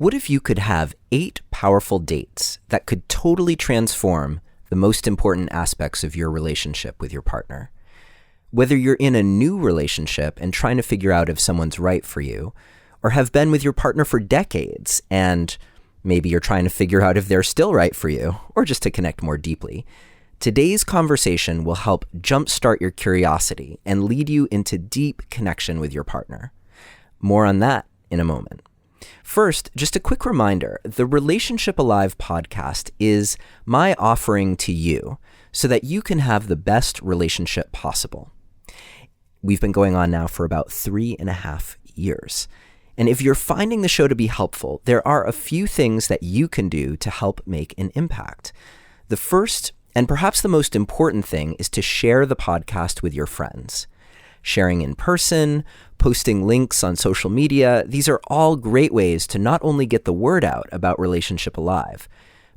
What if you could have 8 powerful dates that could totally transform the most important aspects of your relationship with your partner? Whether you're in a new relationship and trying to figure out if someone's right for you, or have been with your partner for decades and maybe you're trying to figure out if they're still right for you, or just to connect more deeply, today's conversation will help jumpstart your curiosity and lead you into deep connection with your partner. More on that in a moment. First, just a quick reminder, the Relationship Alive podcast is my offering to you so that you can have the best relationship possible. We've been going on now for about 3.5 years. And if you're finding the show to be helpful, there are a few things that you can do to help make an impact. The first, and perhaps the most important thing, is to share the podcast with your friends. Sharing in person, posting links on social media, these are all great ways to not only get the word out about Relationship Alive,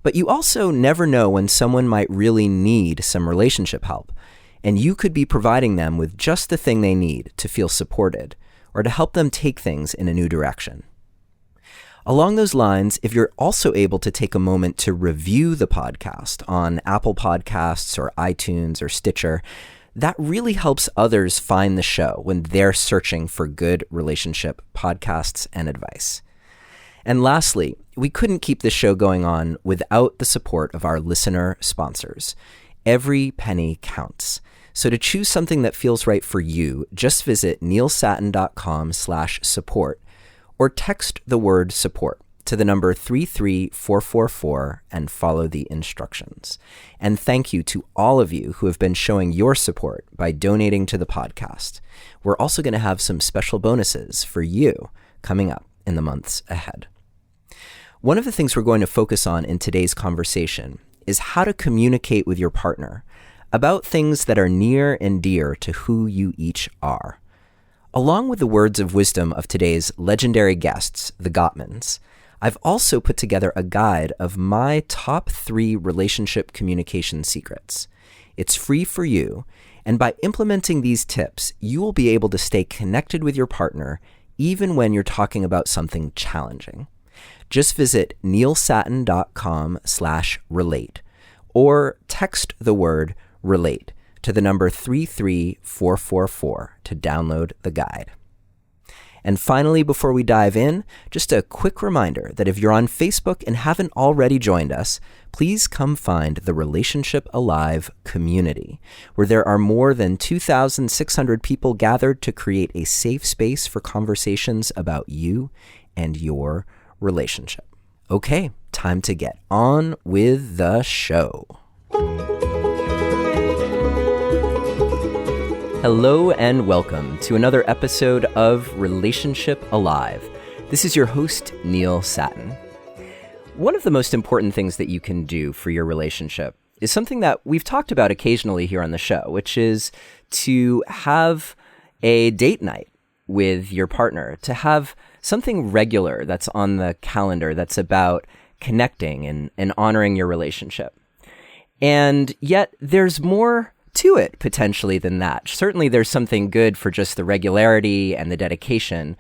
but you also never know when someone might really need some relationship help, and you could be providing them with just the thing they need to feel supported, or to help them take things in a new direction. Along those lines, if you're also able to take a moment to review the podcast on Apple Podcasts or iTunes or Stitcher, that really helps others find the show when they're searching for good relationship podcasts and advice. And lastly, we couldn't keep this show going on without the support of our listener sponsors. Every penny counts. So to choose something that feels right for you, just visit neilsattin.com/support or text the word support to the number 33444 and follow the instructions. And thank you to all of you who have been showing your support by donating to the podcast. We're also going to have some special bonuses for you coming up in the months ahead. One of the things we're going to focus on in today's conversation is how to communicate with your partner about things that are near and dear to who you each are. Along with the words of wisdom of today's legendary guests, the Gottmans, I've also put together a guide of my top 3 relationship communication secrets. It's free for you, and by implementing these tips, you will be able to stay connected with your partner even when you're talking about something challenging. Just visit neilsattin.com/relate or text the word relate to the number 33444 to download the guide. And finally, before we dive in, just a quick reminder that if you're on Facebook and haven't already joined us, please come find the Relationship Alive community, where there are more than 2,600 people gathered to create a safe space for conversations about you and your relationship. Okay, time to get on with the show. Hello and welcome to another episode of Relationship Alive. This is your host, Neil Sattin. One of the most important things that you can do for your relationship is something that we've talked about occasionally here on the show, which is to have a date night with your partner, to have something regular that's on the calendar that's about connecting and honoring your relationship. And yet there's more to it potentially than that. Certainly there's something good for just the regularity and the dedication.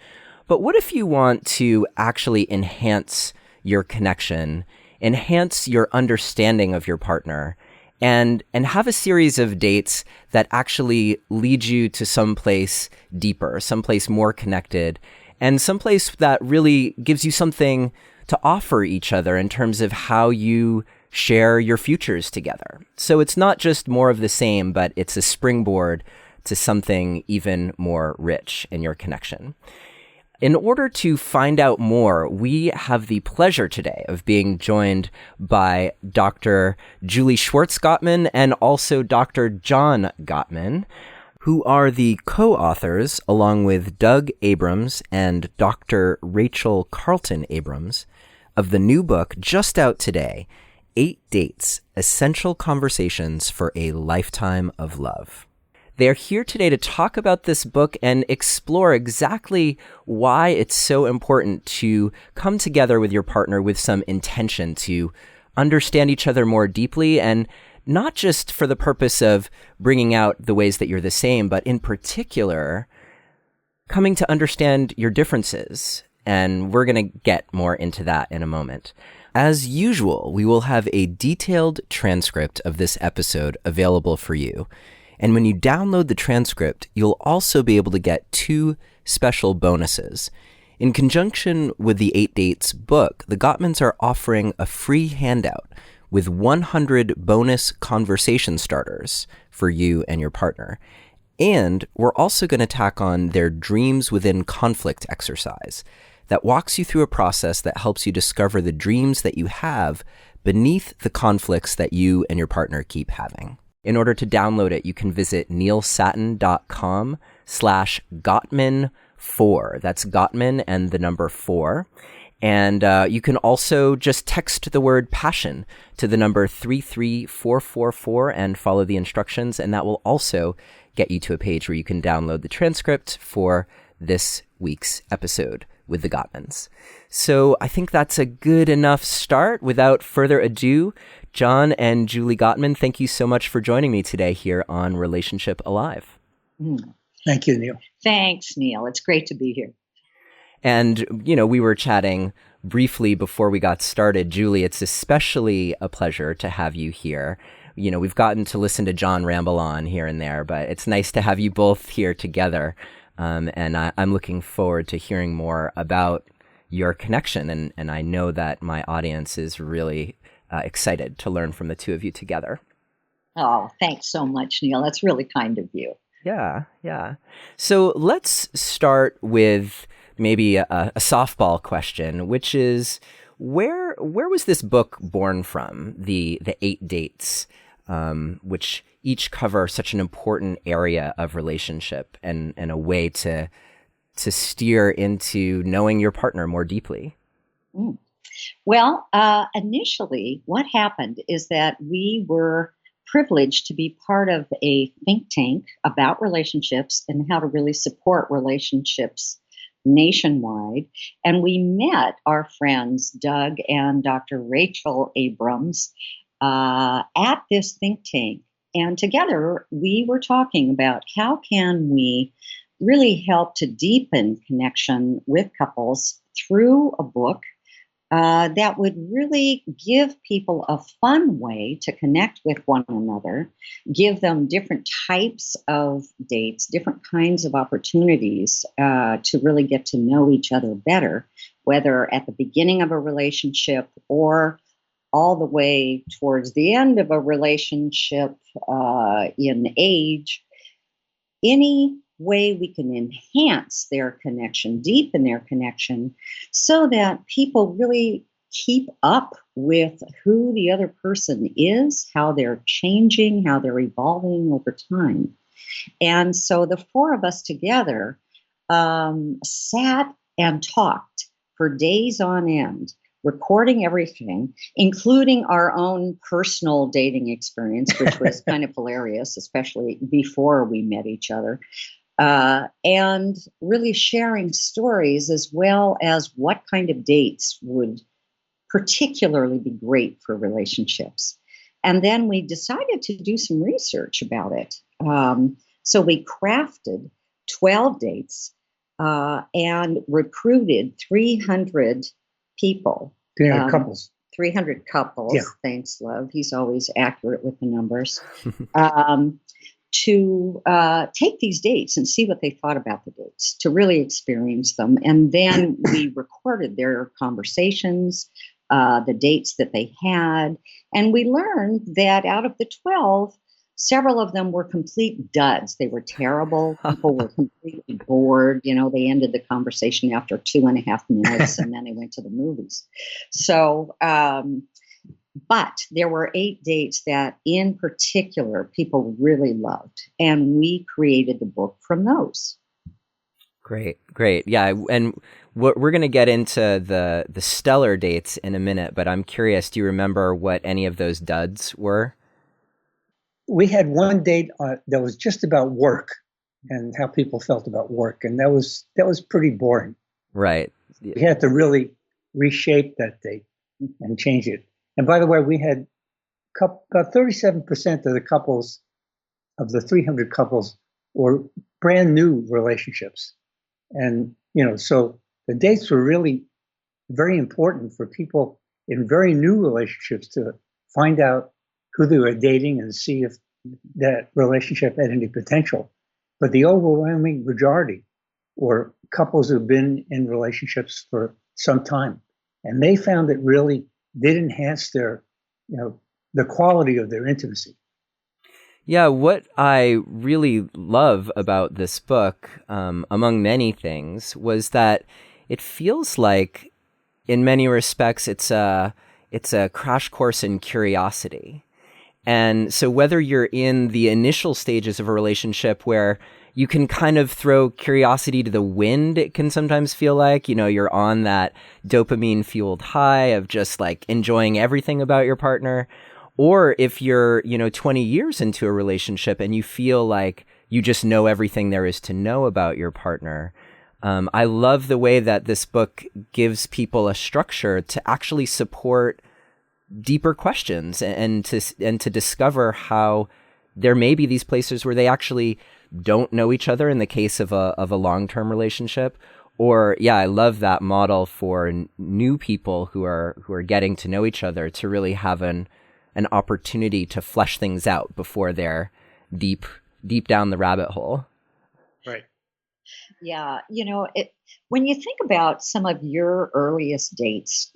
But what if you want to actually enhance your connection, enhance your understanding of your partner, and have a series of dates that actually lead you to someplace deeper, someplace more connected, and someplace that really gives you something to offer each other in terms of how you share your futures together. So it's not just more of the same, but it's a springboard to something even more rich in your connection. In order to find out more, we have the pleasure today of being joined by Dr. Julie Gottman and also Dr. John Gottman, who are the co-authors, along with Doug Abrams and Dr. Rachel Carlton Abrams, of the new book just out today, 8 Dates, Essential Conversations for a Lifetime of Love. They are here today to talk about this book and explore exactly why it's so important to come together with your partner with some intention to understand each other more deeply, and not just for the purpose of bringing out the ways that you're the same, but in particular, coming to understand your differences and we're going to get more into that in a moment. As usual, we will have a detailed transcript of this episode available for you. And when you download the transcript, you'll also be able to get 2 special bonuses. In conjunction with the 8 Dates book, the Gottmans are offering a free handout with 100 bonus conversation starters for you and your partner. And we're also going to tack on their Dreams Within Conflict exercise that walks you through a process that helps you discover the dreams that you have beneath the conflicts that you and your partner keep having. In order to download it, you can visit neilsattin.com/Gottman4. That's Gottman and the number 4. And you can also just text the word passion to the number 33444 and follow the instructions. And that will also get you to a page where you can download the transcript for this week's episode with the Gottmans. So I think that's a good enough start. Without further ado, John and Julie Gottman, thank you so much for joining me today here on Relationship Alive. Thank you, Neil. Thanks, Neil. It's great to be here. And, we were chatting briefly before we got started. Julie, it's especially a pleasure to have you here. We've gotten to listen to John ramble on here and there, but it's nice to have you both here together. And I'm looking forward to hearing more about your connection. And I know that my audience is really excited to learn from the two of you together. Oh, thanks so much, Neil. That's really kind of you. Yeah. So let's start with maybe a softball question, which is where was this book born from? The 8 Dates, which each cover such an important area of relationship and a way to steer into knowing your partner more deeply. Well, initially, what happened is that we were privileged to be part of a think tank about relationships and how to really support relationships nationwide. And we met our friends, Doug and Dr. Rachel Abrams, at this think tank. And together we were talking about how can we really help to deepen connection with couples through a book that would really give people a fun way to connect with one another, give them different types of dates, different kinds of opportunities to really get to know each other better, whether at the beginning of a relationship or all the way towards the end of a relationship in age. Any way we can enhance their connection, deepen their connection, so that people really keep up with who the other person is, how they're changing, how they're evolving over time. And so the 4 of us together sat and talked for days on end, recording everything, including our own personal dating experience, which was kind of hilarious, especially before we met each other. And really sharing stories as well as what kind of dates would particularly be great for relationships. And then we decided to do some research about it. So we crafted 12 dates and recruited 300 people. 300 couples. 300 couples. Yeah. Thanks, love. He's always accurate with the numbers. To take these dates and see what they thought about the dates, to really experience them. And then we recorded their conversations, the dates that they had. And we learned that out of the 12, several of them were complete duds. They were terrible. People were completely bored. They ended the conversation after 2.5 minutes and then they went to the movies. So, but there were 8 dates that in particular people really loved. And we created the book from those. Great. Yeah. And we're going to get into the stellar dates in a minute, but I'm curious, do you remember what any of those duds were? We had one date that was just about work and how people felt about work. And that was pretty boring. Right. We had to really reshape that date and change it. And by the way, we had about 37% of the couples, of the 300 couples, were brand new relationships. And, so the dates were really very important for people in very new relationships to find out who they were dating and see if that relationship had any potential. But the overwhelming majority were couples who've been in relationships for some time. And they found it really did enhance their, the quality of their intimacy. Yeah, what I really love about this book, among many things, was that it feels like, in many respects, it's a crash course in curiosity. And so whether you're in the initial stages of a relationship where you can kind of throw curiosity to the wind, it can sometimes feel like, you're on that dopamine-fueled high of just like enjoying everything about your partner. Or if you're, 20 years into a relationship and you feel like you just know everything there is to know about your partner. I love the way that this book gives people a structure to actually support deeper questions and to discover how there may be these places where they actually don't know each other in the case of a long-term relationship. Or, yeah, I love that model for new people who are getting to know each other to really have an opportunity to flesh things out before they're deep down the rabbit hole. Right. Yeah. When you think about some of your earliest dates,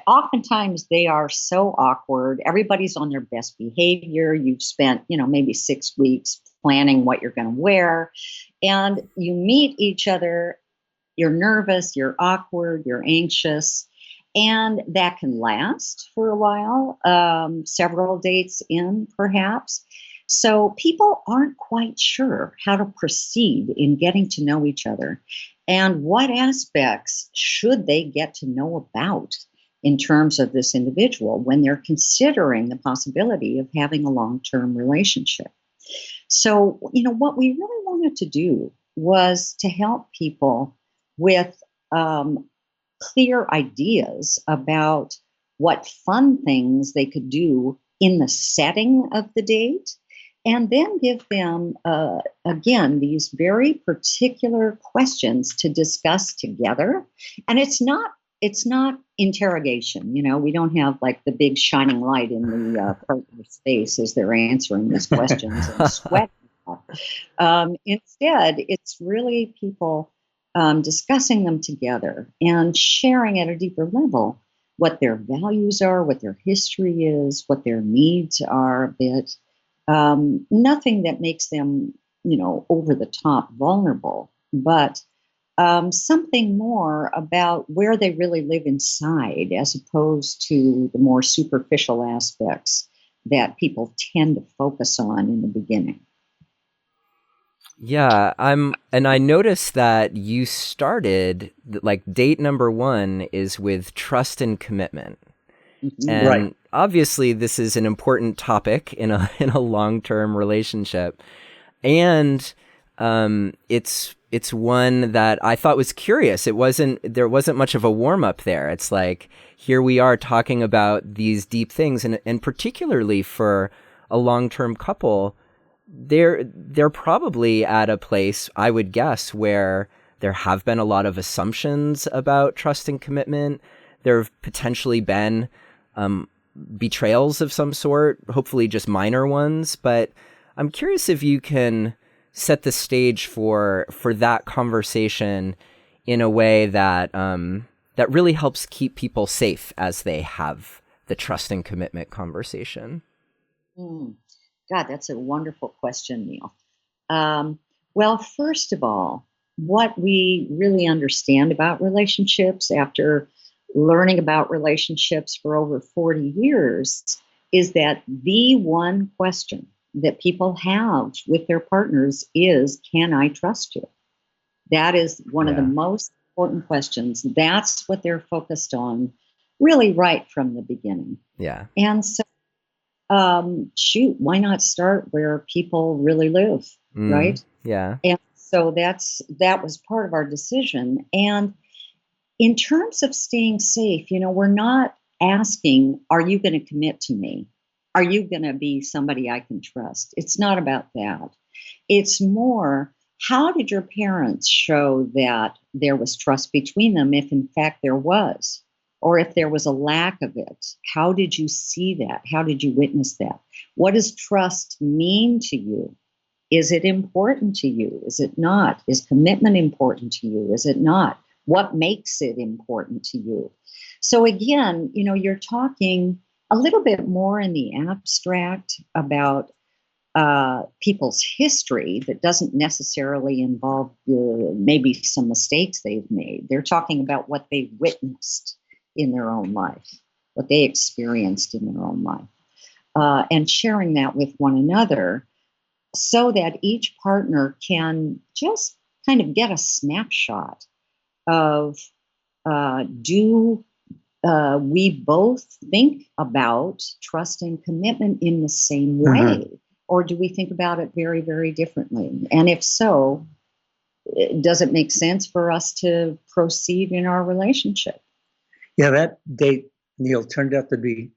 oftentimes they are so awkward. Everybody's on their best behavior. You've spent, maybe 6 weeks planning what you're going to wear, and you meet each other. You're nervous, you're awkward, you're anxious. And that can last for a while, several dates in, perhaps. So people aren't quite sure how to proceed in getting to know each other. And what aspects should they get to know about in terms of this individual when they're considering the possibility of having a long-term relationship? So, what we really wanted to do was to help people with clear ideas about what fun things they could do in the setting of the date, and then give them, again, these very particular questions to discuss together. And it's not interrogation. We don't have like the big shining light in the partner's face as they're answering these questions and sweat. Instead, it's really people discussing them together and sharing at a deeper level what their values are, what their history is, what their needs are a bit. Nothing that makes them, over the top vulnerable, but something more about where they really live inside as opposed to the more superficial aspects that people tend to focus on in the beginning. Yeah, and I noticed that you started, like, date number 1 is with trust and commitment. Mm-hmm. And Right. obviously this is an important topic in a long-term relationship. And it's one that I thought was curious. There wasn't much of a warm-up there. It's like, here we are talking about these deep things, and particularly for a long-term couple, they're probably at a place, I would guess, where there have been a lot of assumptions about trust and commitment. There have potentially been betrayals of some sort, hopefully just minor ones. But I'm curious if you can set the stage for that conversation in a way that that really helps keep people safe as they have the trust and commitment conversation. God, that's a wonderful question, Neil. Well, first of all, what we really understand about relationships after learning about relationships for over 40 years is that the one question that people have with their partners is, can I trust you? That is one of the most important questions. That's what they're focused on really right from the beginning. Yeah. And so why not start where people really live, right? Yeah. And so that was part of our decision. And in terms of staying safe, we're not asking, are you going to commit to me? Are you going to be somebody I can trust? It's not about that. It's more, How did your parents show that there was trust between them, if in fact there was? Or if there was a lack of it, how did you see that? How did you witness that? What does trust mean to you? Is it important to you? Is it not? Is commitment important to you? Is it not? What makes it important to you? So again, you're talking a little bit more in the abstract about people's history that doesn't necessarily involve maybe some mistakes they've made. They're talking about what they witnessed in their own life, what they experienced in their own life, and sharing that with one another so that each partner can just kind of get a snapshot of do we both think about trust and commitment in the same way? Mm-hmm. Or do we think about it very, very differently? And if so, does it make sense for us to proceed in our relationship? Yeah, that date, Neil, turned out to be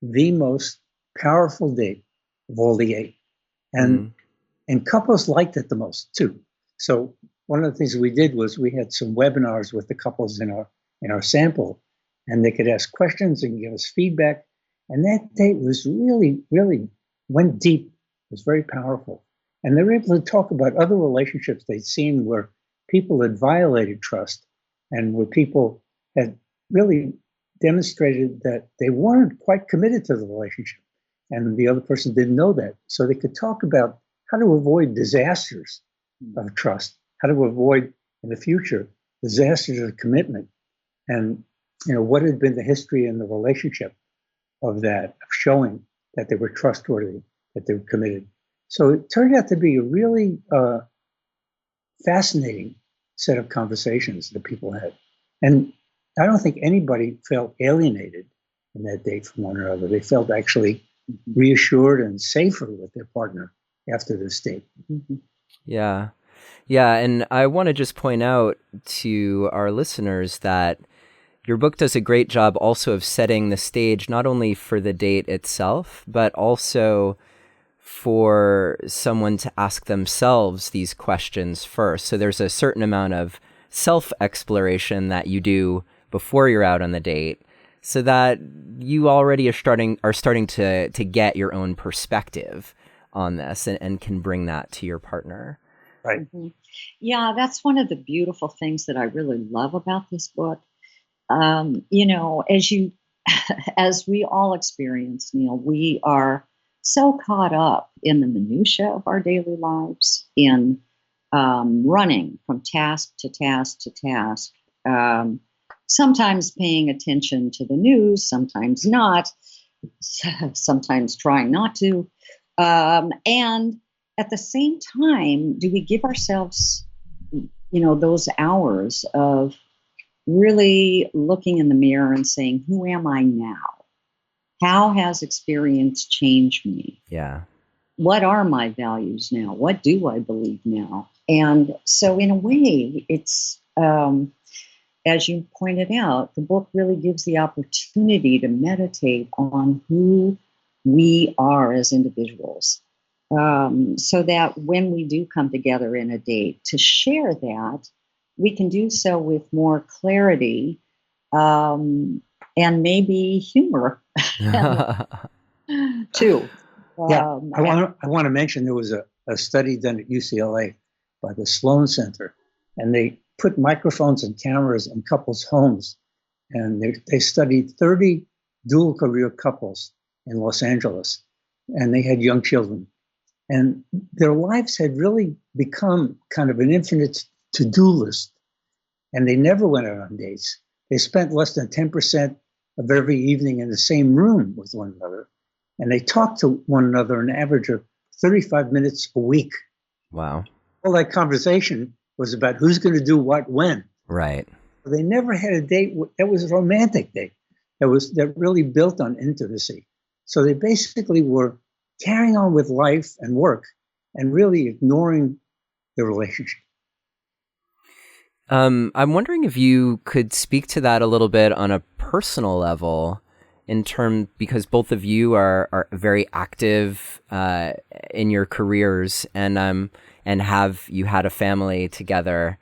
the most powerful date of all the 8. And couples liked it the most, too. So one of the things we did was we had some webinars with the couples in our sample, and they could ask questions and give us feedback. And that date was really, really went deep. It was very powerful. And they were able to talk about other relationships they'd seen where people had violated trust and where people had really demonstrated that they weren't quite committed to the relationship. And the other person didn't know that. So they could talk about how to avoid disasters of trust, how to avoid in the future disasters of commitment. And, what had been the history in the relationship of that, of showing that they were trustworthy, that they were committed. So it turned out to be a really fascinating set of conversations that people had. And I don't think anybody felt alienated in that date from one another. They felt actually reassured and safer with their partner after this date. Mm-hmm. Yeah. Yeah. And I want to just point out to our listeners that your book does a great job also of setting the stage, not only for the date itself, but also for someone to ask themselves these questions first. So there's a certain amount of self-exploration that you do before you're out on the date, so that you already are starting to get your own perspective on this and can bring that to your partner. Right. Mm-hmm. Yeah, that's one of the beautiful things that I really love about this book. As we all experience, Neil, we are so caught up in the minutia of our daily lives, in running from task to task to task, sometimes paying attention to the news, sometimes not, sometimes trying not to. And at the same time, do we give ourselves, those hours of really looking in the mirror and saying, who am I now? How has experience changed me? Yeah. What are my values now? What do I believe now? And so in a way, it's, as you pointed out, the book really gives the opportunity to meditate on who we are as individuals. So that when we do come together in a date to share that, we can do so with more clarity and maybe humor too. Yeah, I want to mention there was a study done at UCLA by the Sloan Center, and they put microphones and cameras in couples' homes, and they studied 30 dual career couples in Los Angeles, and they had young children. And their lives had really become kind of an infinite to-do list. And they never went out on dates. They spent less than 10% of every evening in the same room with one another. And they talked to one another an average of 35 minutes a week. Wow. All that conversation was about who's going to do what when. Right. They never had a date that was a romantic date that really built on intimacy. So they basically were carrying on with life and work and really ignoring the relationship. I'm wondering if you could speak to that a little bit on a personal level, because both of you are very active in your careers, and I'm and you had a family together.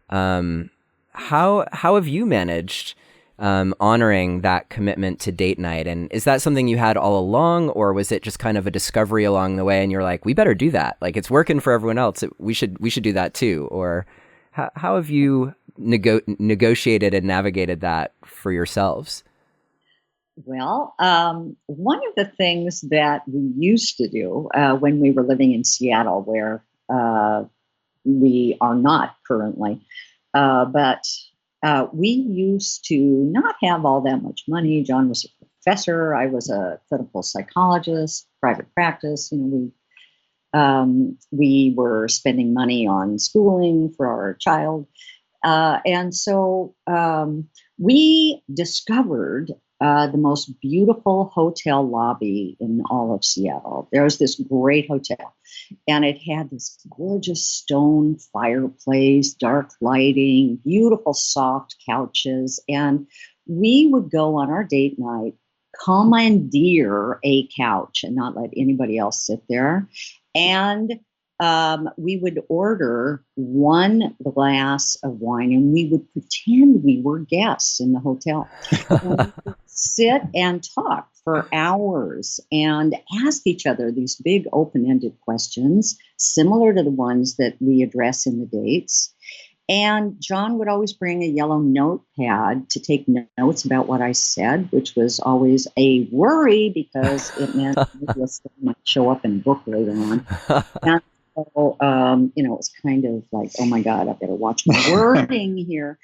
How have you managed honoring that commitment to date night? And is that something you had all along, or was it just kind of a discovery along the way and you're like, we better do that? Like, it's working for everyone else. We should do that too. Or how have you negotiated and navigated that for yourselves? Well, one of the things that we used to do when we were living in Seattle, where we are not currently, but we used to not have all that much money. John was a professor. I was a clinical psychologist, private practice. We were spending money on schooling for our child. And so we discovered the most beautiful hotel lobby in all of Seattle. There was this great hotel, and it had this gorgeous stone fireplace, dark lighting, beautiful soft couches. And we would go on our date night, commandeer a couch and not let anybody else sit there. And we would order one glass of wine, and we would pretend we were guests in the hotel. And we would sit and talk for hours and ask each other these big open-ended questions, similar to the ones that we address in the dates. And John would always bring a yellow notepad to take notes about what I said, which was always a worry because it meant this might show up in a book later on. And so, it was kind of like, oh my God, I better watch my wording here.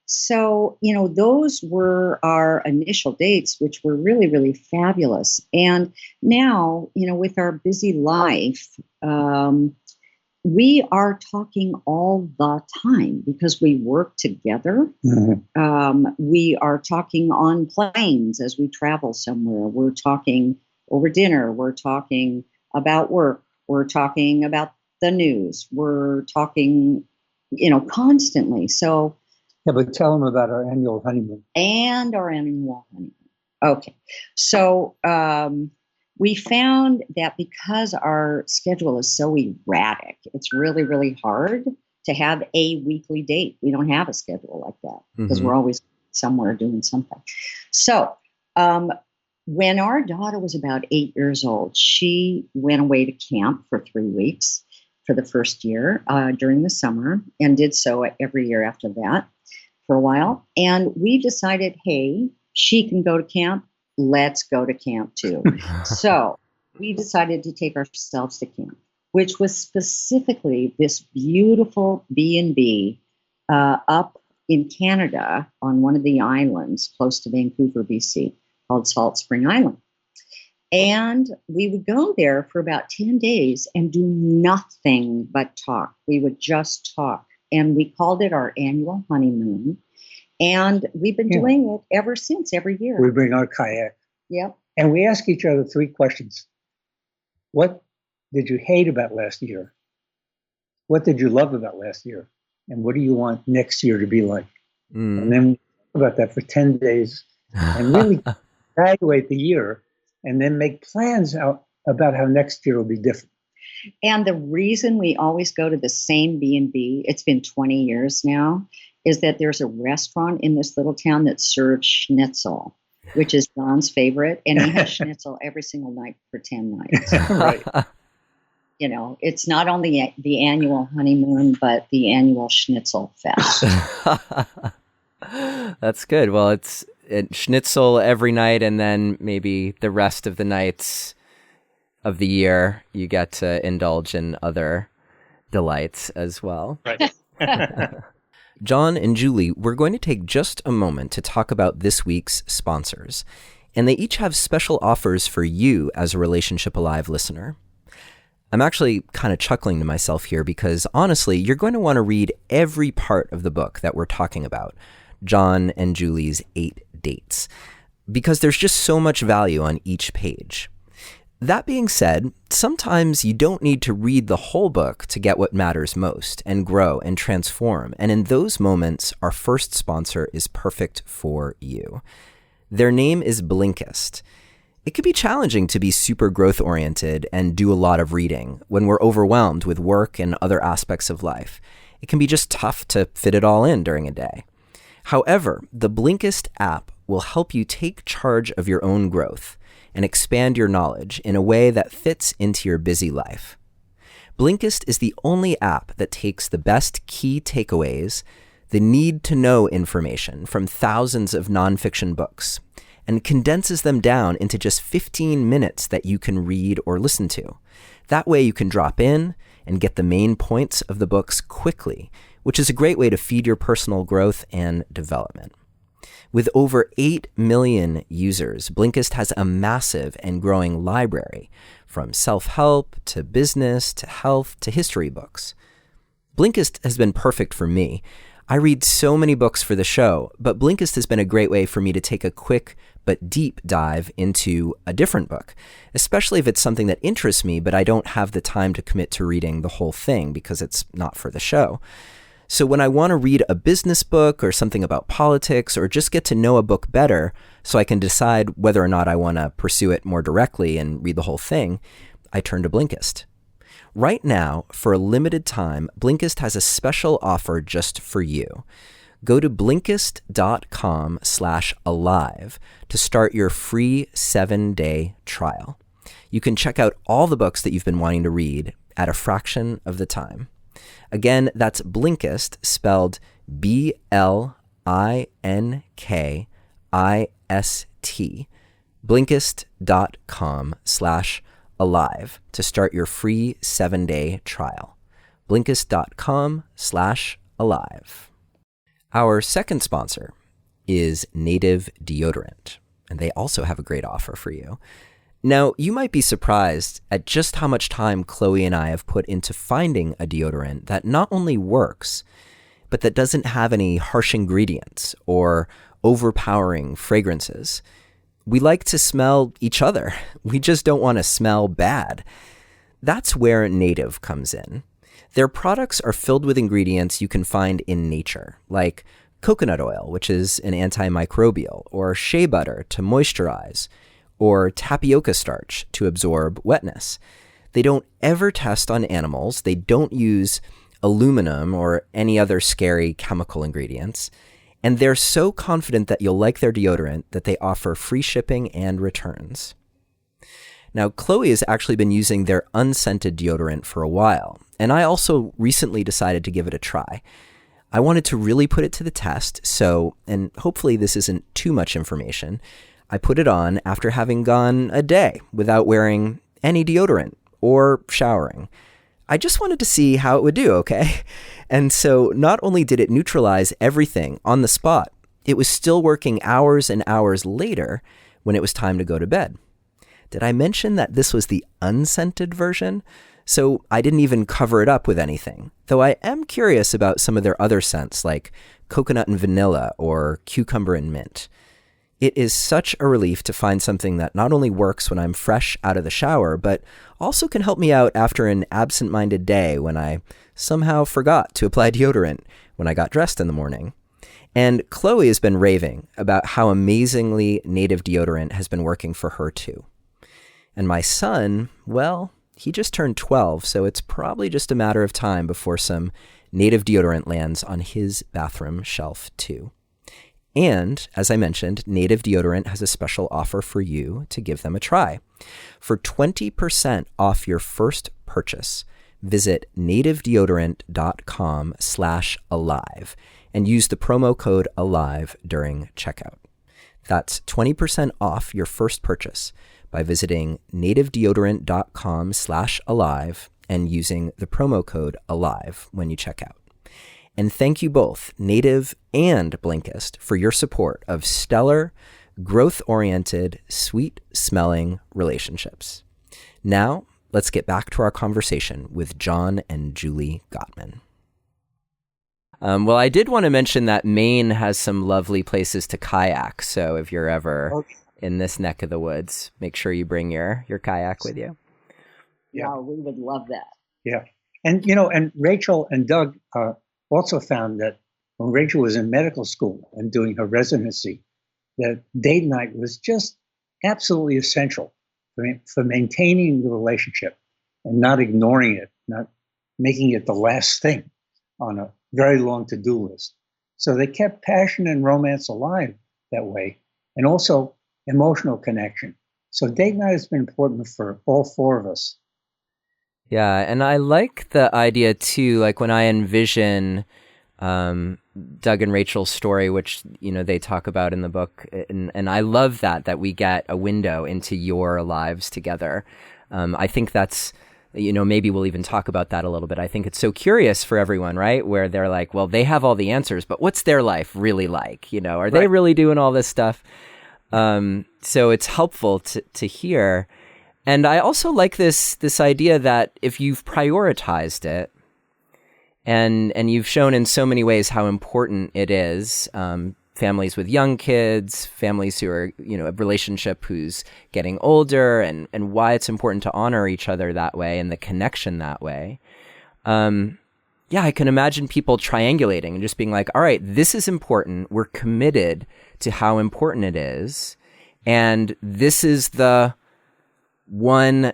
So, those were our initial dates, which were really, really fabulous. And now, with our busy life, we are talking all the time because we work together. Mm-hmm. We are talking on planes as we travel somewhere. We're talking over dinner. We're talking about work. We're talking about the news. We're talking, constantly. So, yeah, but tell them about our annual honeymoon. And our annual honeymoon. Okay. So we found that because our schedule is so erratic, it's really, really hard to have a weekly date. We don't have a schedule like that because we're always somewhere doing something. So when our daughter was about 8 years old, she went away to camp for 3 weeks for the first year during the summer, and did so every year after that for a while. And we decided, hey, she can go to camp. Let's go to camp too. So we decided to take ourselves to camp, which was specifically this beautiful B&B up in Canada on one of the islands close to Vancouver, BC, called Salt Spring Island. And we would go there for about 10 days and do nothing but talk. We would just talk. And we called it our annual honeymoon. And we've been doing it ever since, every year. We bring our kayak. Yep. And we ask each other 3 questions. What did you hate about last year? What did you love about last year? And what do you want next year to be like? And then we talk about that for 10 days and really evaluate the year and then make plans about how next year will be different. And the reason we always go to the same B&B, it's been 20 years now, is that there's a restaurant in this little town that serves schnitzel, which is John's favorite. And he has schnitzel every single night for 10 nights. Right. It's not only the annual honeymoon, but the annual schnitzel fest. That's good. Well, it's schnitzel every night, and then maybe the rest of the nights of the year, you get to indulge in other delights as well. Right. John and Julie, we're going to take just a moment to talk about this week's sponsors, and they each have special offers for you as a Relationship Alive listener. I'm actually kind of chuckling to myself here because honestly, you're going to want to read every part of the book that we're talking about, John and Julie's 8 dates, because there's just so much value on each page. That being said, sometimes you don't need to read the whole book to get what matters most and grow and transform. And in those moments, our first sponsor is perfect for you. Their name is Blinkist. It can be challenging to be super growth-oriented and do a lot of reading when we're overwhelmed with work and other aspects of life. It can be just tough to fit it all in during a day. However, the Blinkist app will help you take charge of your own growth and expand your knowledge in a way that fits into your busy life. Blinkist is the only app that takes the best key takeaways, the need-to-know information from thousands of nonfiction books, and condenses them down into just 15 minutes that you can read or listen to. That way you can drop in and get the main points of the books quickly, which is a great way to feed your personal growth and development. With over 8 million users, Blinkist has a massive and growing library, from self-help to business to health to history books. Blinkist has been perfect for me. I read so many books for the show, but Blinkist has been a great way for me to take a quick but deep dive into a different book, especially if it's something that interests me, but I don't have the time to commit to reading the whole thing because it's not for the show. So when I want to read a business book or something about politics or just get to know a book better so I can decide whether or not I want to pursue it more directly and read the whole thing, I turn to Blinkist. Right now, for a limited time, Blinkist has a special offer just for you. Go to Blinkist.com/alive to start your free 7-day trial. You can check out all the books that you've been wanting to read at a fraction of the time. Again, that's Blinkist, spelled BLINKIST, Blinkist.com/alive to start your free 7-day trial. Blinkist.com/alive. Our second sponsor is Native Deodorant, and they also have a great offer for you. Now, you might be surprised at just how much time Chloe and I have put into finding a deodorant that not only works, but that doesn't have any harsh ingredients or overpowering fragrances. We like to smell each other. We just don't want to smell bad. That's where Native comes in. Their products are filled with ingredients you can find in nature, like coconut oil, which is an antimicrobial, or shea butter to moisturize, or tapioca starch to absorb wetness. They don't ever test on animals. They don't use aluminum or any other scary chemical ingredients. And they're so confident that you'll like their deodorant that they offer free shipping and returns. Now, Chloe has actually been using their unscented deodorant for a while, and I also recently decided to give it a try. I wanted to really put it to the test, and hopefully this isn't too much information, I put it on after having gone a day without wearing any deodorant or showering. I just wanted to see how it would do, okay? And so not only did it neutralize everything on the spot, it was still working hours and hours later when it was time to go to bed. Did I mention that this was the unscented version? So I didn't even cover it up with anything, though I am curious about some of their other scents like coconut and vanilla or cucumber and mint. It is such a relief to find something that not only works when I'm fresh out of the shower, but also can help me out after an absent-minded day when I somehow forgot to apply deodorant when I got dressed in the morning. And Chloe has been raving about how amazingly Native deodorant has been working for her too. And my son, well, he just turned 12, so it's probably just a matter of time before some Native deodorant lands on his bathroom shelf too. And, as I mentioned, Native Deodorant has a special offer for you to give them a try. For 20% off your first purchase, visit nativedeodorant.com/alive and use the promo code ALIVE during checkout. That's 20% off your first purchase by visiting nativedeodorant.com/alive and using the promo code ALIVE when you check out. And thank you both, Native and Blinkist, for your support of stellar, growth-oriented, sweet-smelling relationships. Now, let's get back to our conversation with John and Julie Gottman. Well, I did want to mention that Maine has some lovely places to kayak. So if you're ever in this neck of the woods, make sure you bring your kayak with you. Yeah, we would love that. Yeah. And, and Rachel and Doug also found that when Rachel was in medical school and doing her residency, that date night was just absolutely essential for maintaining the relationship and not ignoring it, not making it the last thing on a very long to-do list. So they kept passion and romance alive that way, and also emotional connection. So date night has been important for all four of us. Yeah, and I like the idea too, like when I envision Doug and Rachel's story, which, they talk about in the book, and I love that we get a window into your lives together. I think that's, maybe we'll even talk about that a little bit. I think it's so curious for everyone, right? Where they're like, well, they have all the answers, but what's their life really like? Are they really doing all this stuff? So it's helpful to hear. And I also like this idea that if you've prioritized it, and you've shown in so many ways how important it is, families with young kids, families who are, a relationship who's getting older, and why it's important to honor each other that way and the connection that way. I can imagine people triangulating and just being like, all right, this is important. We're committed to how important it is. And this is the 1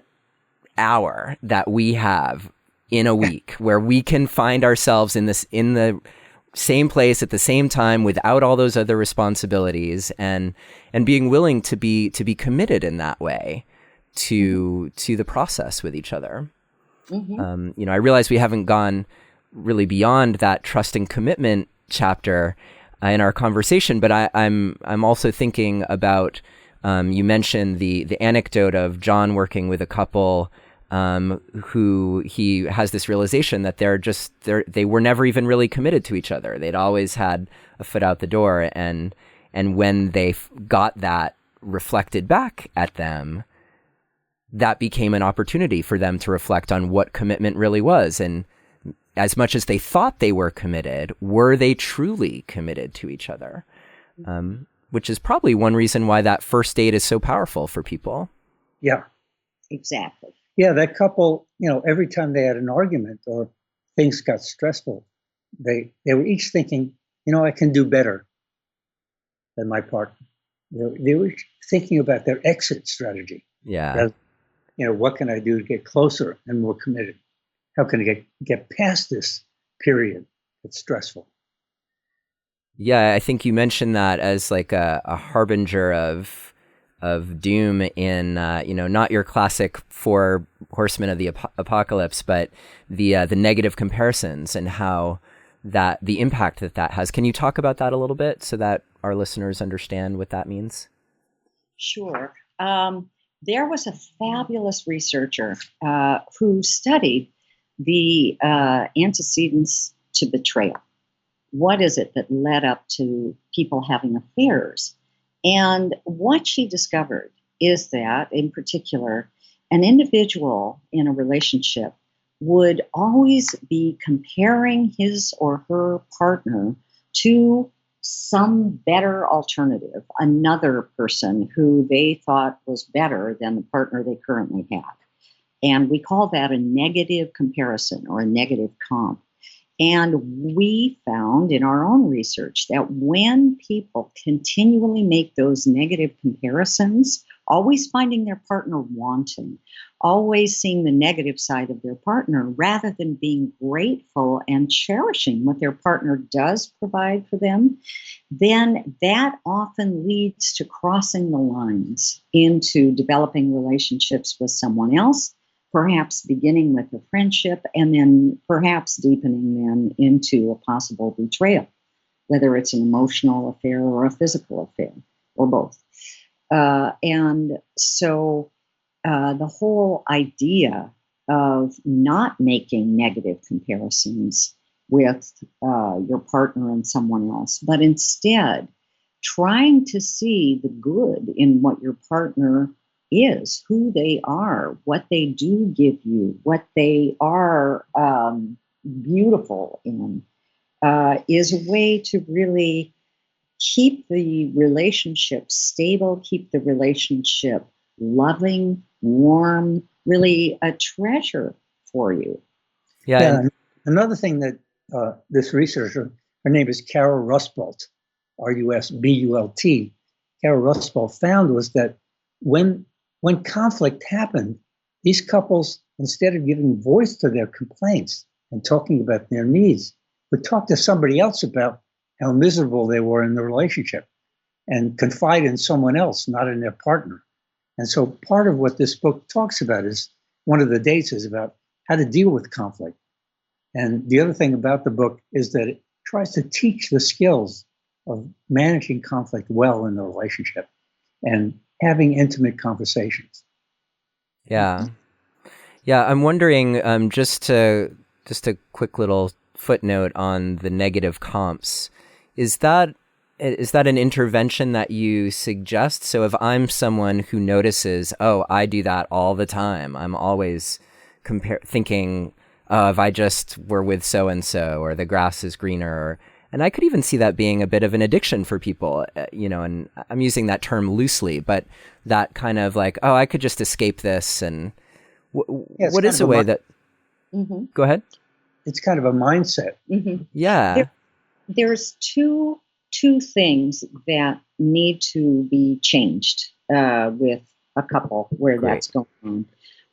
hour that we have in a week where we can find ourselves in the same place at the same time without all those other responsibilities, and being willing to be committed in that way to the process with each other. Mm-hmm. I realize we haven't gone really beyond that trust and commitment chapter in our conversation, but I'm also thinking about, you mentioned the anecdote of John working with a couple who he has this realization that they were never even really committed to each other. They'd always had a foot out the door, and when they got that reflected back at them, that became an opportunity for them to reflect on what commitment really was. And as much as they thought they were committed, were they truly committed to each other? Which is probably one reason why that first date is so powerful for people. Yeah. Exactly. Yeah, that couple, every time they had an argument or things got stressful, they were each thinking, I can do better than my partner. They were thinking about their exit strategy. Yeah. What can I do to get closer and more committed? How can I get past this period that's stressful? Yeah, I think you mentioned that as like a harbinger of doom in, not your classic 4 horsemen of the apocalypse, but the negative comparisons and how the impact that has. Can you talk about that a little bit so that our listeners understand what that means? Sure. There was a fabulous researcher who studied the antecedents to betrayal. What is it that led up to people having affairs? And what she discovered is that, in particular, an individual in a relationship would always be comparing his or her partner to some better alternative, another person who they thought was better than the partner they currently had. And we call that a negative comparison or a negative comp. And we found in our own research that when people continually make those negative comparisons, always finding their partner wanting, always seeing the negative side of their partner, rather than being grateful and cherishing what their partner does provide for them, then that often leads to crossing the lines into developing relationships with someone else, perhaps beginning with a friendship and then perhaps deepening them into a possible betrayal, whether it's an emotional affair or a physical affair or both. And so the whole idea of not making negative comparisons with your partner and someone else, but instead trying to see the good in what your partner is, who they are, what they do give you, what they are beautiful in, is a way to really keep the relationship stable, keep the relationship loving, warm, really a treasure for you. Yeah. Another thing that this researcher, her name is Carol Rusbolt, Rusbult, Carol Rusbolt found was that when conflict happened, these couples, instead of giving voice to their complaints and talking about their needs, would talk to somebody else about how miserable they were in the relationship and confide in someone else, not in their partner. And so part of what this book talks about is, one of the dates is about how to deal with conflict. And the other thing about the book is that it tries to teach the skills of managing conflict well in the relationship and having intimate conversations. Yeah. Yeah, I'm wondering, just a quick little footnote on the negative comps. Is that an intervention that you suggest? So if I'm someone who notices, oh, I do that all the time, I'm always thinking, if I just were with so-and-so, or the grass is greener, and I could even see that being a bit of an addiction for people, and I'm using that term loosely, but that kind of like, oh, I could just escape this. And what is a way that, Mm-hmm. Go ahead. It's kind of a mindset. Mm-hmm. Yeah. There's two things that need to be changed with a couple where Great. That's going on.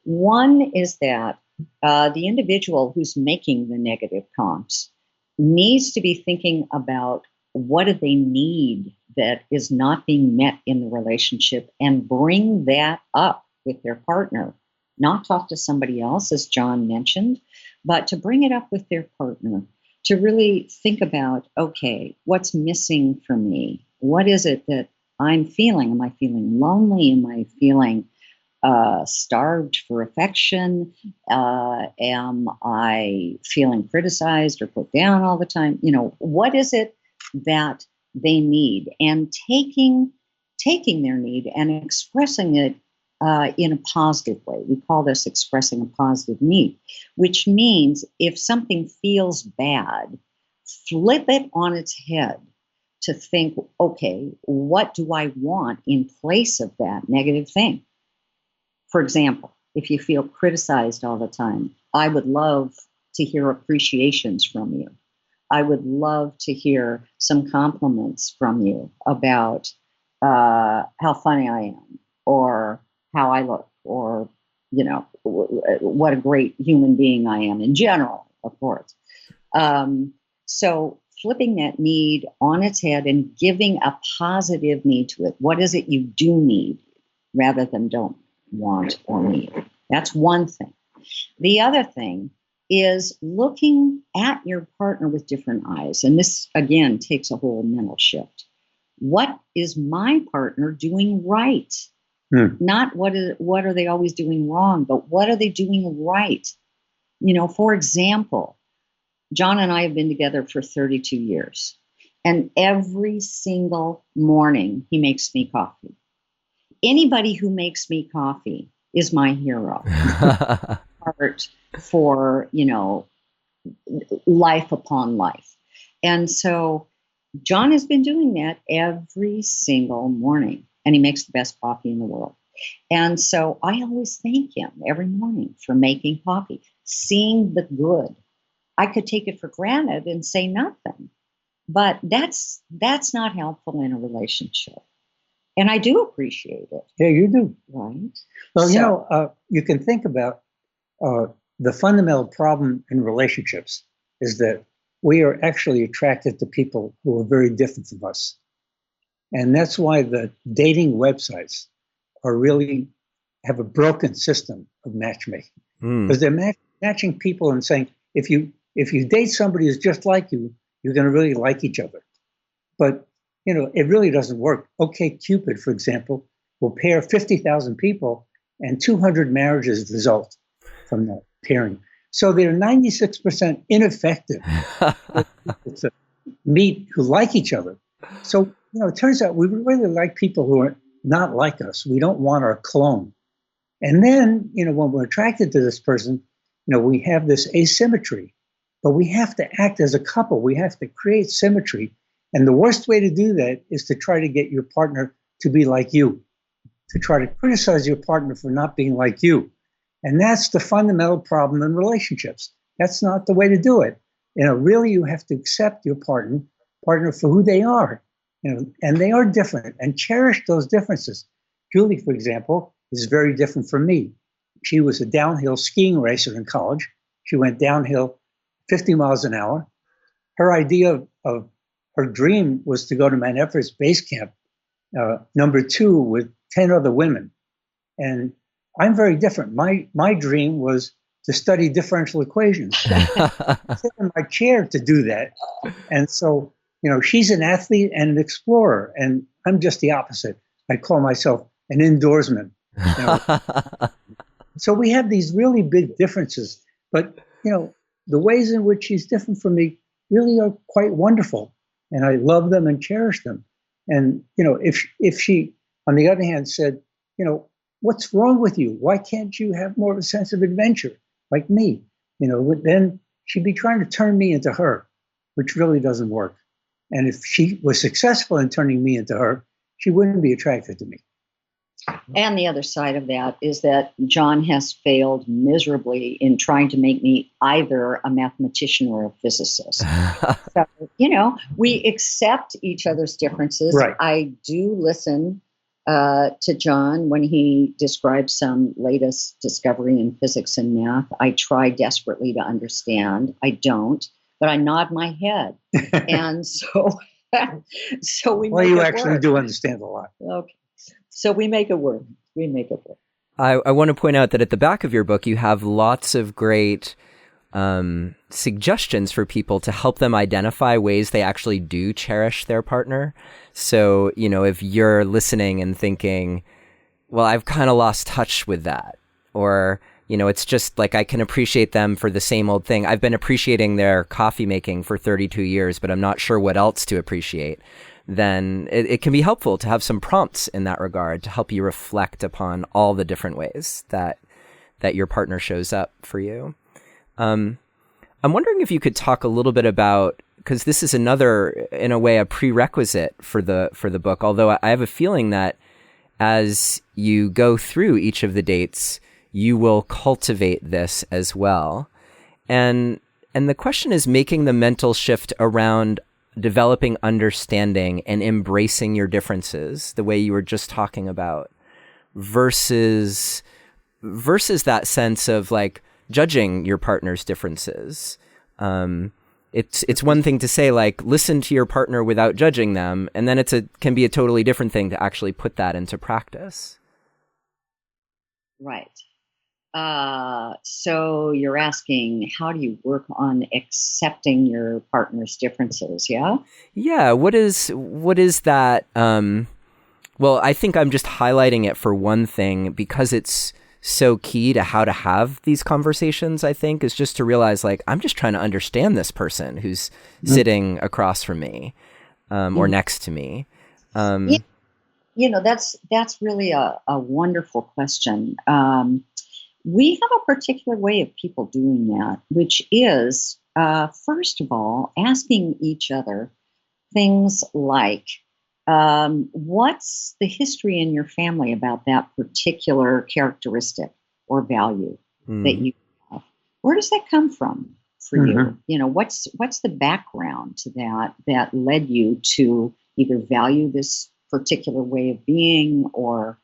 One is that the individual who's making the negative comps needs to be thinking about what do they need that is not being met in the relationship, and bring that up with their partner. Not talk to somebody else, as John mentioned, but to bring it up with their partner, to really think about, okay, what's missing for me? What is it that I'm feeling? Am I feeling lonely? Am I feeling starved for affection? Am I feeling criticized or put down all the time? What is it that they need? And taking their need and expressing it in a positive way. We call this expressing a positive need, which means if something feels bad, flip it on its head to think, okay, what do I want in place of that negative thing? For example, if you feel criticized all the time, I would love to hear appreciations from you. I would love to hear some compliments from you about how funny I am, or how I look, or, what a great human being I am in general, of course. So flipping that need on its head and giving a positive need to it. What is it you do need rather than don't want or need? That's one thing. The other thing is looking at your partner with different eyes. And this, again, takes a whole mental shift. What is my partner doing right? Not what are they always doing wrong, but what are they doing right? For example, John and I have been together for 32 years, and every single morning he makes me coffee. Anybody who makes me coffee is my hero. Heart for, life upon life. And so John has been doing that every single morning, and he makes the best coffee in the world. And so I always thank him every morning for making coffee, seeing the good. I could take it for granted and say nothing, but that's not helpful in a relationship. And I do appreciate it. Yeah, you do. Right. Well, you can think about the fundamental problem in relationships is that we are actually attracted to people who are very different from us. And that's why the dating websites have a broken system of matchmaking. Because they're matching people and saying, if you date somebody who's just like you, you're going to really like each other. But, it really doesn't work. OkCupid, for example, will pair 50,000 people, and 200 marriages result from that pairing. So they're 96% ineffective to meet who like each other. So, it turns out we really like people who are not like us. We don't want our clone. And then, when we're attracted to this person, we have this asymmetry, but we have to act as a couple. We have to create symmetry. And the worst way to do that is to try to get your partner to be like you, to try to criticize your partner for not being like you. And that's the fundamental problem in relationships. That's not the way to do it. Really, you have to accept your partner for who they are, and they are different, and cherish those differences. Julie, for example, is very different from me. She was a downhill skiing racer in college. She went downhill 50 miles an hour. Her idea of her dream was to go to Mount Everest Base Camp, number 2 with 10 other women. And I'm very different. My dream was to study differential equations. I sit in my chair to do that. And so, she's an athlete and an explorer, and I'm just the opposite. I call myself an indoorsman. So we have these really big differences, but the ways in which she's different from me really are quite wonderful, and I love them and cherish them. And if she, on the other hand, said, what's wrong with you? Why can't you have more of a sense of adventure like me? Then she'd be trying to turn me into her, which really doesn't work. And if she was successful in turning me into her, she wouldn't be attracted to me. And the other side of that is that John has failed miserably in trying to make me either a mathematician or a physicist. So, we accept each other's differences. Right. I do listen to John when he describes some latest discovery in physics and math. I try desperately to understand. I don't, but I nod my head. And so we well, make you it actually work. do understand a lot. Okay. So we make it work. I want to point out that at the back of your book, you have lots of great suggestions for people to help them identify ways they actually do cherish their partner. So, if you're listening and thinking, well, I've kind of lost touch with that, or, it's just like I can appreciate them for the same old thing. I've been appreciating their coffee making for 32 years, but I'm not sure what else to appreciate. Then it can be helpful to have some prompts in that regard to help you reflect upon all the different ways that your partner shows up for you. I'm wondering if you could talk a little bit about, because this is another, in a way, a prerequisite for the book, although I have a feeling that as you go through each of the dates, you will cultivate this as well. And the question is making the mental shift around developing understanding and embracing your differences, the way you were just talking about, versus that sense of like judging your partner's differences. It's one thing to say like listen to your partner without judging them, and then can be a totally different thing to actually put that into practice. Right. So you're asking, how do you work on accepting your partner's differences? Yeah. Yeah. What is that? Well, I think I'm just highlighting it for one thing because it's so key to how to have these conversations, I think, is just to realize like, I'm just trying to understand this person who's sitting across from me, or next to me. That's really a wonderful question. We have a particular way of people doing that, which is, first of all, asking each other things like, what's the history in your family about that particular characteristic or value that you have? Where does that come from for you? What's the background to that led you to either value this particular way of being or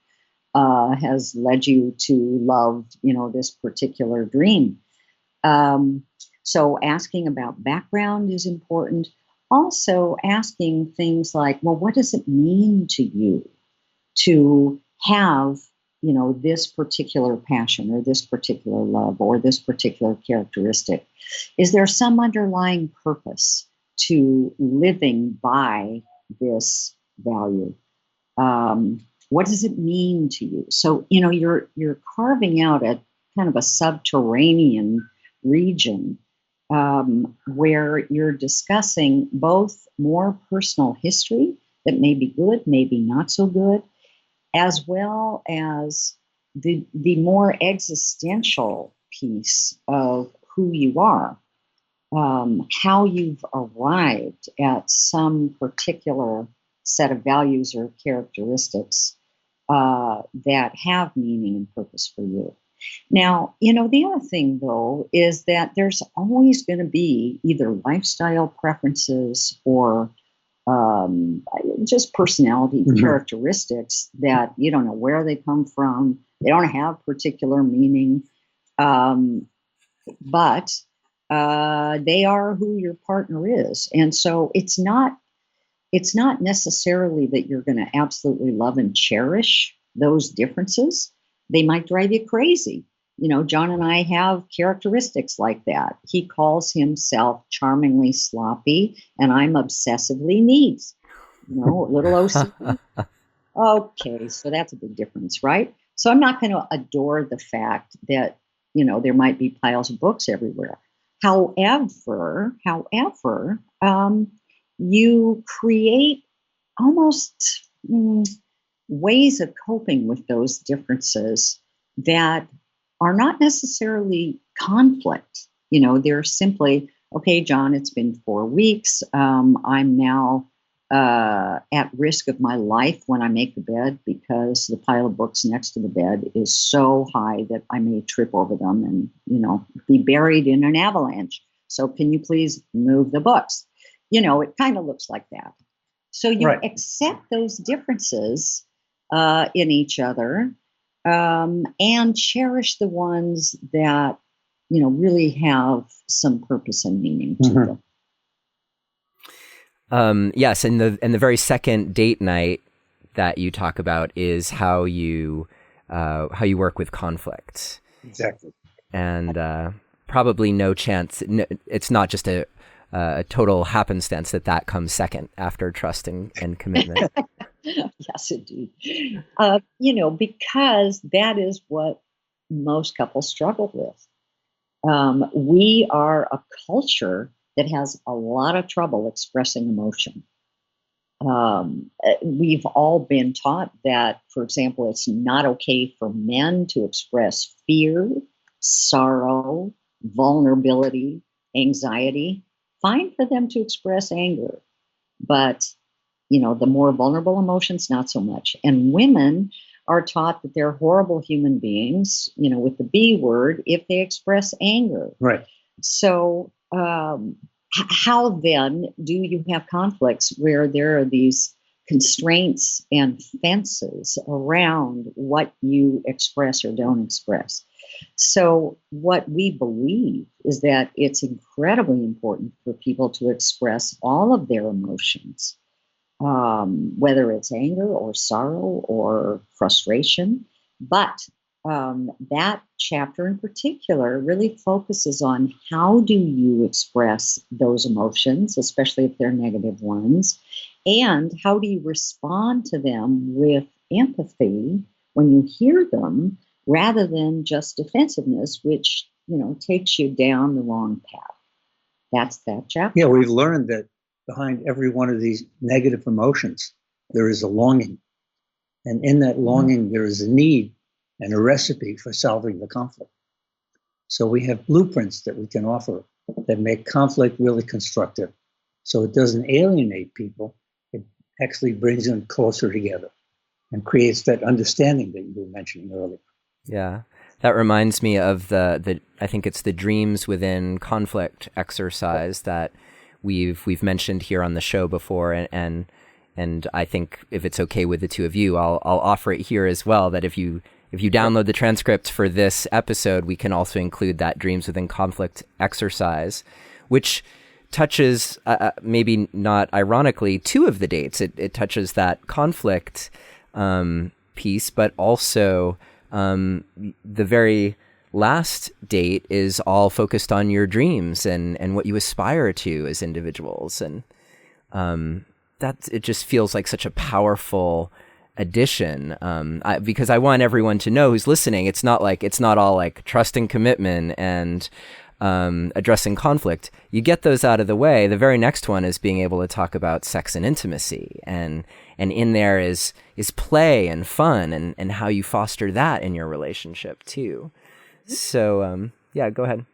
has led you to love, this particular dream. So asking about background is important. Also asking things like, well, what does it mean to you to have, this particular passion or this particular love or this particular characteristic? Is there some underlying purpose to living by this value? What does it mean to you? So, you're carving out a kind of a subterranean region where you're discussing both more personal history that may be good, maybe not so good, as well as the more existential piece of who you are, how you've arrived at some particular set of values or characteristics that have meaning and purpose for you. Now, the other thing, though, is that there's always going to be either lifestyle preferences or just personality characteristics that you don't know where they come from. They don't have particular meaning, but they are who your partner is. And so it's not necessarily that you're going to absolutely love and cherish those differences. They might drive you crazy. John and I have characteristics like that. He calls himself charmingly sloppy, and I'm obsessively neat. A little OCD. Okay, so that's a big difference, right? So I'm not going to adore the fact that, there might be piles of books everywhere. However, you create almost ways of coping with those differences that are not necessarily conflict. They're simply, okay, John, it's been 4 weeks. I'm now at risk of my life when I make the bed because the pile of books next to the bed is so high that I may trip over them and, be buried in an avalanche. So can you please move the books? It kind of looks like that. So you accept those differences in each other and cherish the ones that, really have some purpose and meaning to them. Yes, and the very second date night that you talk about is how you work with conflict. Exactly. And probably no chance. It's not just a total happenstance that comes second after trust and commitment. Yes, indeed. Because that is what most couples struggle with. We are a culture that has a lot of trouble expressing emotion. We've all been taught that, for example, it's not okay for men to express fear, sorrow, vulnerability, anxiety. Fine for them to express anger, but the more vulnerable emotions, not so much. And women are taught that they're horrible human beings, with the B word, if they express anger. Right. So how then do you have conflicts where there are these constraints and fences around what you express or don't express? So what we believe is that it's incredibly important for people to express all of their emotions, whether it's anger or sorrow or frustration. But that chapter in particular really focuses on how do you express those emotions, especially if they're negative ones, and how do you respond to them with empathy when you hear them, rather than just defensiveness, which, takes you down the wrong path. That's that chapter. Yeah, we've learned that behind every one of these negative emotions, there is a longing. And in that longing, there is a need and a recipe for solving the conflict. So we have blueprints that we can offer that make conflict really constructive. So it doesn't alienate people. It actually brings them closer together and creates that understanding that you were mentioning earlier. Yeah. That reminds me of the I think it's the dreams within conflict exercise that we've mentioned here on the show before, and I think if it's okay with the two of you, I'll offer it here as well, that if you download the transcript for this episode, we can also include that dreams within conflict exercise, which touches, maybe not ironically, two of the dates. It touches that conflict piece, but also the very last date is all focused on your dreams and what you aspire to as individuals. And that it just feels like such a powerful addition, because I want everyone to know who's listening, it's not all like trust and commitment and addressing conflict. You get those out of the way. The very next one is being able to talk about sex and intimacy, and in there is play and fun and how you foster that in your relationship too. So yeah, go ahead.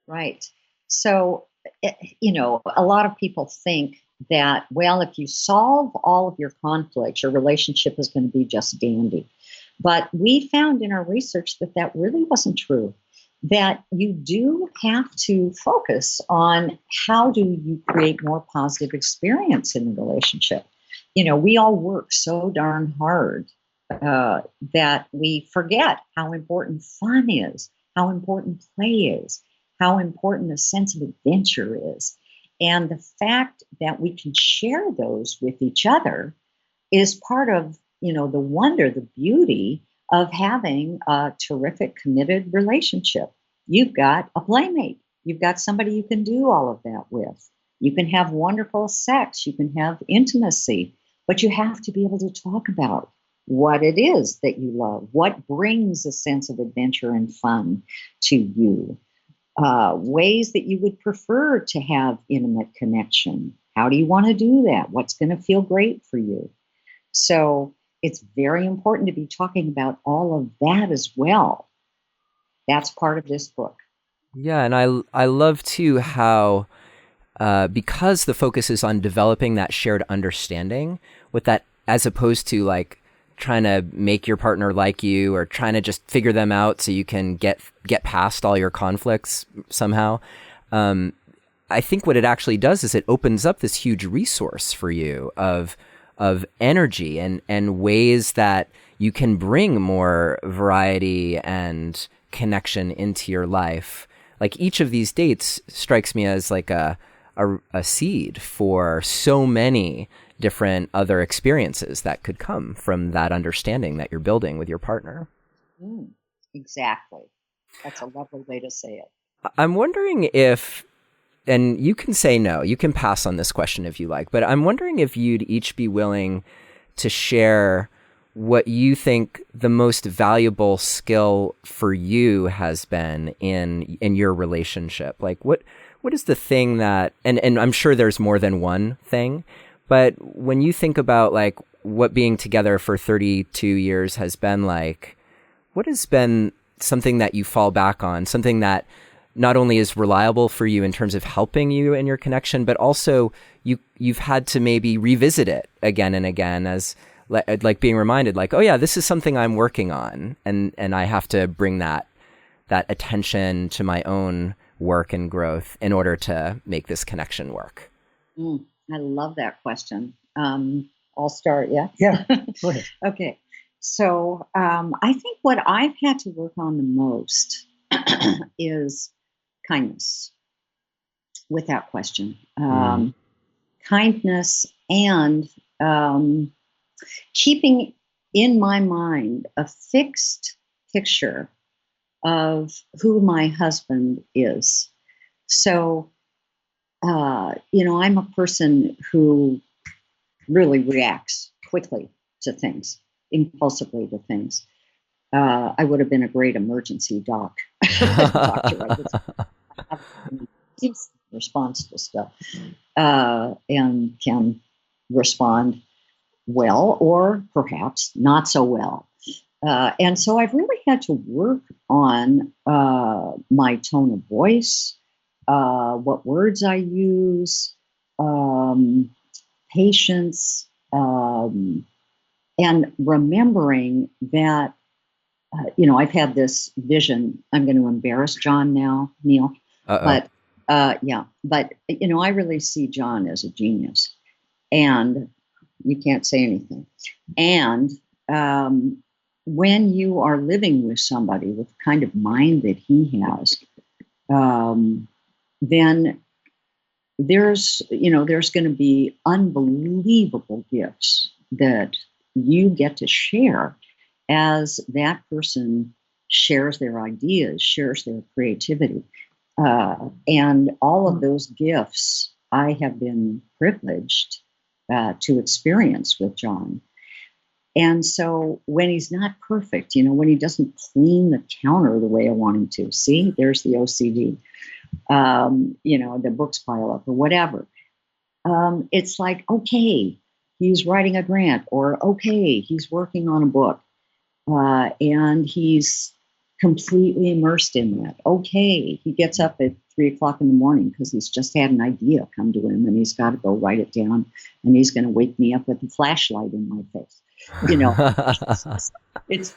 Right. So, a lot of people think that, well, if you solve all of your conflicts, your relationship is going to be just dandy. But we found in our research that really wasn't true. that you do have to focus on how do you create more positive experience in the relationship. We all work so darn hard that we forget how important fun is, how important play is, how important a sense of adventure is. And the fact that we can share those with each other is part of, the wonder, the beauty of having a terrific, committed relationship. You've got a playmate. You've got somebody you can do all of that with. You can have wonderful sex. You can have intimacy. But you have to be able to talk about what it is that you love, what brings a sense of adventure and fun to you, ways that you would prefer to have intimate connection. How do you want to do that? What's going to feel great for you? So it's very important to be talking about all of that as well. That's part of this book. Yeah, and I love too how because the focus is on developing that shared understanding with that, as opposed to like trying to make your partner like you or trying to just figure them out so you can get past all your conflicts somehow. I think what it actually does is it opens up this huge resource for you of energy and ways that you can bring more variety and connection into your life. Like each of these dates strikes me as like a seed for so many different other experiences that could come from that understanding that you're building with your partner. Exactly. That's a lovely way to say it. I'm wondering if, and you can say no, you can pass on this question if you like, but I'm wondering if you'd each be willing to share what you think the most valuable skill for you has been in your relationship. Like what is the thing that, and I'm sure there's more than one thing, but when you think about like what being together for 32 years has been like, what has been something that you fall back on, something that not only is reliable for you in terms of helping you in your connection, but also you've had to maybe revisit it again and again as like being reminded like, oh yeah, this is something I'm working on. And I have to bring that attention to my own work and growth in order to make this connection work. I love that question. I'll start. Yeah. Yeah. Go ahead. Okay. So I think what I've had to work on the most is kindness, without question. Kindness and keeping in my mind a fixed picture of who my husband is. So, I'm a person who really reacts quickly to things, impulsively to things. I would have been a great emergency doctor. Responds to stuff and can respond well or perhaps not so well. And so I've really had to work on my tone of voice, what words I use, patience, and remembering that, I've had this vision. I'm going to embarrass John now, Neil. But I really see John as a genius, and you can't say anything. And when you are living with somebody with the kind of mind that he has, then there's going to be unbelievable gifts that you get to share as that person shares their ideas, shares their creativity. And all of those gifts I have been privileged to experience with John. And so when he's not perfect, when he doesn't clean the counter the way I want him to, see, there's the OCD, the books pile up or whatever. It's like, okay, he's writing a grant, or okay, he's working on a book, and he's completely immersed in that. Okay, he gets up at 3:00 in the morning because he's just had an idea come to him and he's got to go write it down, and he's going to wake me up with a flashlight in my face.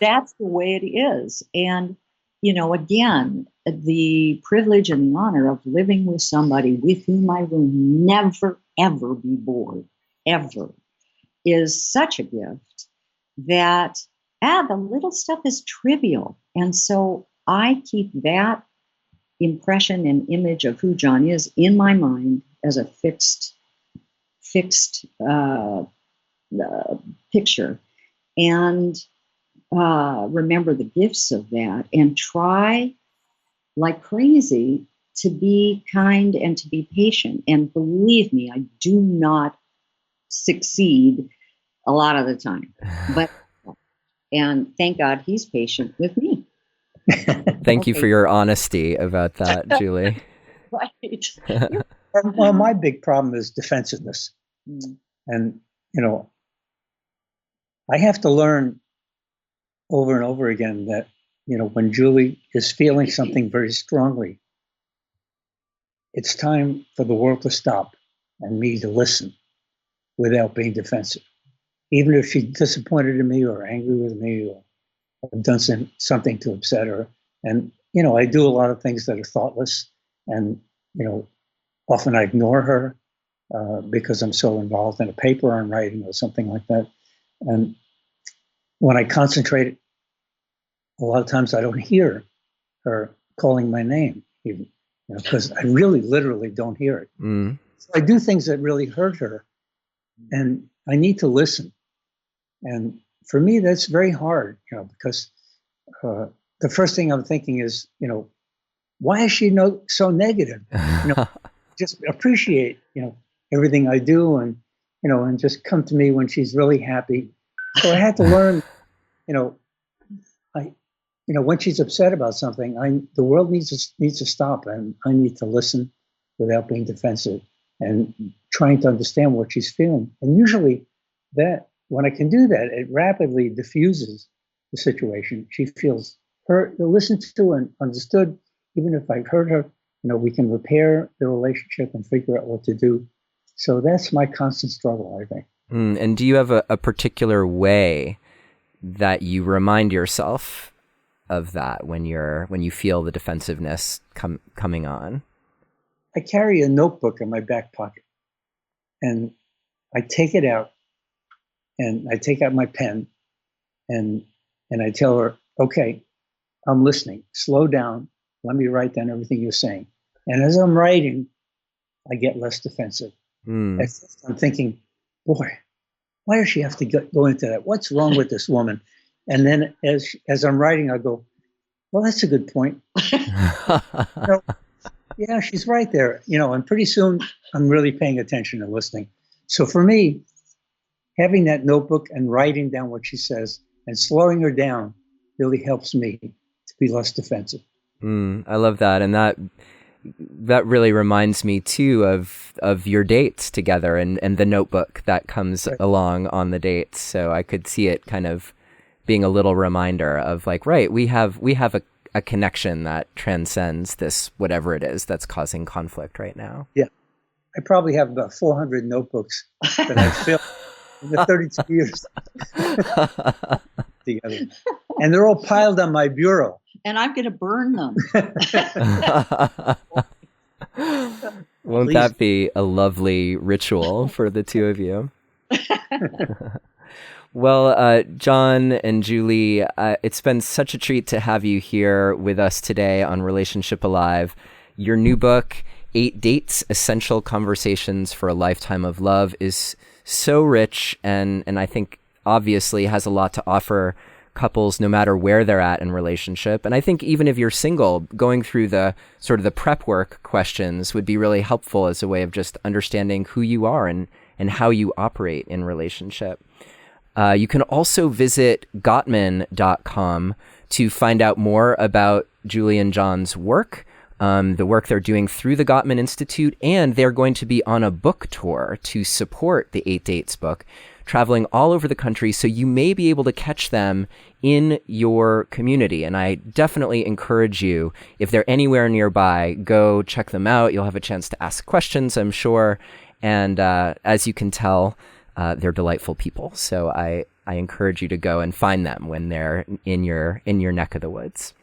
That's the way it is. And again, the privilege and the honor of living with somebody with whom I will never, ever be bored, ever, is such a gift that the little stuff is trivial. And so I keep that impression and image of who John is in my mind as a fixed picture, and remember the gifts of that, and try like crazy to be kind and to be patient. And believe me, I do not succeed a lot of the time, and thank God he's patient with me. Thank you for your honesty about that, Julie. Right. Well, my big problem is defensiveness. And, I have to learn over and over again that, when Julie is feeling something very strongly, it's time for the world to stop and me to listen without being defensive. Even if she's disappointed in me or angry with me or I've done something to upset her. And, I do a lot of things that are thoughtless, and, often I ignore her because I'm so involved in a paper I'm writing or something like that. And when I concentrate, a lot of times I don't hear her calling my name, even, because I really literally don't hear it. So I do things that really hurt her, and I need to listen. And for me, that's very hard, because the first thing I'm thinking is, why is she so negative? Just appreciate, everything I do, and, and just come to me when she's really happy. So I had to learn, when she's upset about something, the world needs to stop, and I need to listen without being defensive and trying to understand what she's feeling. And usually when I can do that, it rapidly diffuses the situation. She feels heard, listened to, and understood. Even if I've hurt her, we can repair the relationship and figure out what to do. So that's my constant struggle, I think. And do you have a particular way that you remind yourself of that when you feel the defensiveness coming on? I carry a notebook in my back pocket, and I take it out, and I take out my pen, and I tell her, okay, I'm listening. Slow down. Let me write down everything you're saying. And as I'm writing, I get less defensive. At first I'm thinking, boy, why does she have to go into that? What's wrong with this woman? And then as I'm writing, I go, well, that's a good point. Yeah, she's right there. And pretty soon I'm really paying attention and listening. So for me, having that notebook and writing down what she says and slowing her down really helps me to be less defensive. I love that. And that really reminds me too of your dates together and the notebook that comes along on the dates. So I could see it kind of being a little reminder of like, right, we have a connection that transcends this, whatever it is that's causing conflict right now. Yeah. I probably have about 400 notebooks that I've filled in the 32 years together. And they're all piled on my bureau. And I'm going to burn them. Won't that be a lovely ritual for the two of you? Well, John and Julie, it's been such a treat to have you here with us today on Relationship Alive. Your new book, 8 Dates, Essential Conversations for a Lifetime of Love, is so rich and I think obviously has a lot to offer couples no matter where they're at in relationship. And I think even if you're single, going through the sort of the prep work questions would be really helpful as a way of just understanding who you are and how you operate in relationship. You can also visit Gottman.com to find out more about Julie and John's work, the work they're doing through the Gottman Institute, and they're going to be on a book tour to support the 8 Dates book, traveling all over the country, so you may be able to catch them in your community. And I definitely encourage you, if they're anywhere nearby, go check them out. You'll have a chance to ask questions, I'm sure. And as you can tell, they're delightful people. So I encourage you to go and find them when they're in your neck of the woods.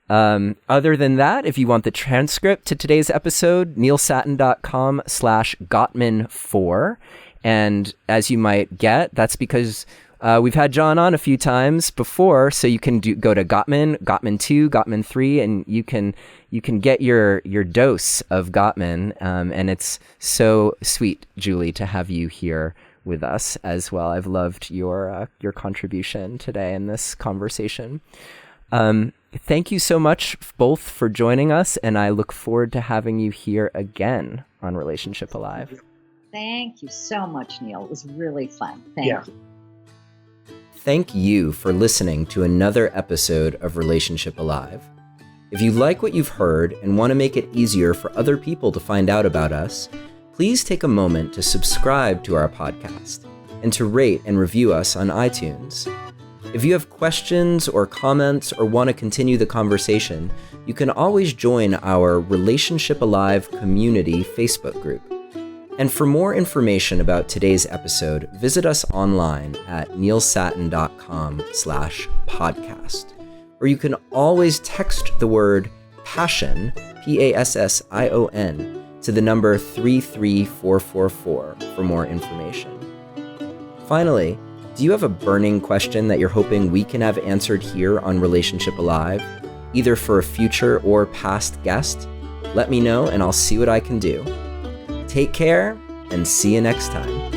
Other than that, if you want the transcript to today's episode, neilsattin.com/Gottman4. And as you might get, that's because we've had John on a few times before, so you can go to Gottman, Gottman 2, Gottman 3, and you can get your dose of Gottman. And it's so sweet, Julie, to have you here with us as well. I've loved your contribution today in this conversation. Thank you so much both for joining us, and I look forward to having you here again on Relationship Alive. Thank you so much, Neil. It was really fun. Thank you. Thank you for listening to another episode of Relationship Alive. If you like what you've heard and want to make it easier for other people to find out about us, please take a moment to subscribe to our podcast and to rate and review us on iTunes. If you have questions or comments or want to continue the conversation, you can always join our Relationship Alive community Facebook group. And for more information about today's episode, visit us online at neilsattin.com/podcast. Or you can always text the word PASSION, PASSION, to the number 33444 for more information. Finally, do you have a burning question that you're hoping we can have answered here on Relationship Alive, either for a future or past guest? Let me know and I'll see what I can do. Take care and see you next time.